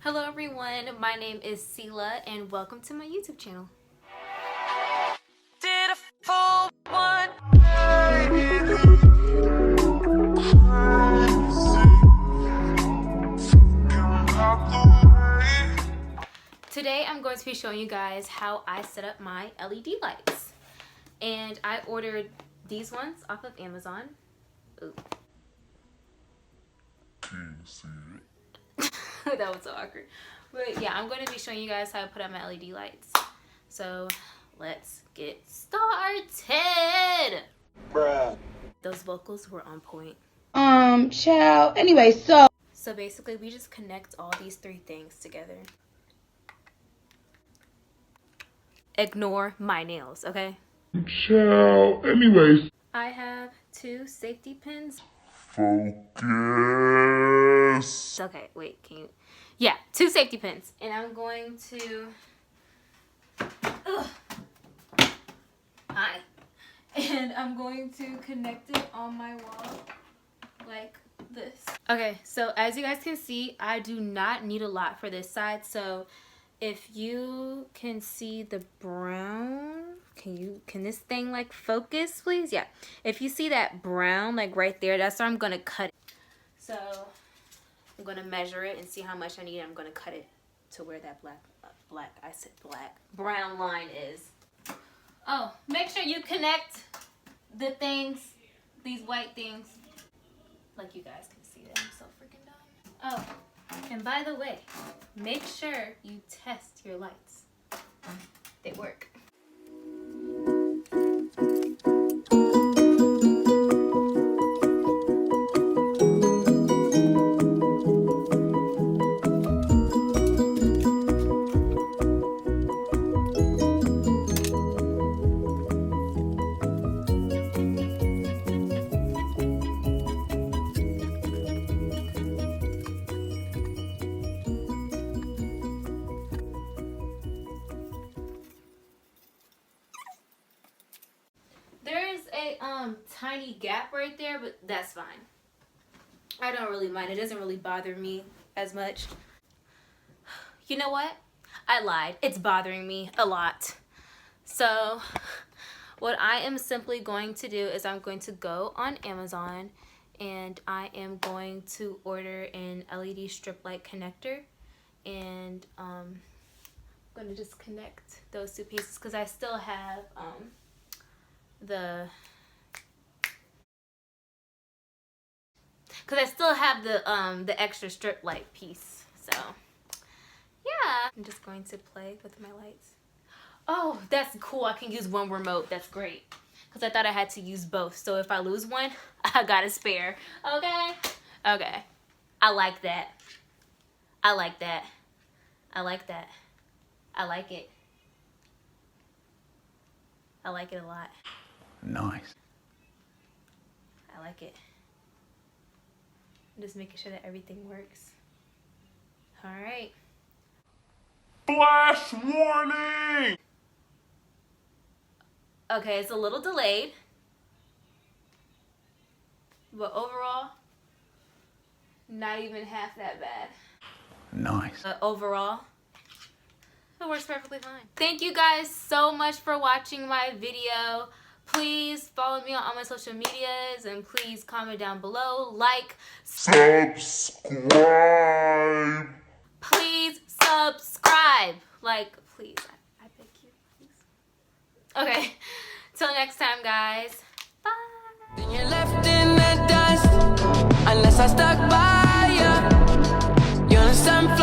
Hello everyone, my name is Sela and welcome to my YouTube channel. Did a full one. Today I'm going to be showing you guys how I set up my LED lights. And I ordered these ones off of Amazon. Ooh. That was so awkward. But yeah, I'm going to be showing you guys how to put up my LED lights. So let's get started. Bruh. Those vocals were on point. Child. Anyway, so Basically we just connect all these three things together. Ignore my nails, okay? Child. Anyways. I have two safety pins. Focus. Okay, wait, can you? Yeah, two safety pins. And I'm going to... Hi. And I'm going to connect it on my wall like this. Okay, so as you guys can see, I do not need a lot for this side. So if you can see the brown, can this thing like focus please? Yeah, if you see that brown like right there, that's where I'm gonna cut it. So I'm gonna measure it and see how much I need. I'm gonna cut it to where that brown line is. Oh, make sure you connect the things, these white things, like you guys can see that. I'm so freaking dumb. Oh, and by the way, make sure you test your lights. They work. There's a tiny gap right there, but that's fine. I don't really mind. It doesn't really bother me as much. You know what? I lied. It's bothering me a lot. So what I am simply going to do is I'm going to go on Amazon and I am going to order an LED strip light connector, and I'm going to just connect those two pieces because I still have the extra strip light piece. So yeah, I'm just going to play with my lights. Oh, that's cool. I can use one remote. That's great, because I thought I had to use both, so if I lose one I got a spare. Okay, I like that. I like that. I like that. I like it. I like it a lot. Nice. I like it. I'm just making sure that everything works. All right. Flash warning! Okay, it's a little delayed, but overall, not even half that bad. Nice. Overall, it works perfectly fine. Thank you guys so much for watching my video. Please follow me on all my social medias, and please comment down below, like, Subscribe. please subscribe. Like, please, I beg you, please. Okay, till next time, guys. Bye. Then you're left in the dust unless I stuck by you. You're the sunflower.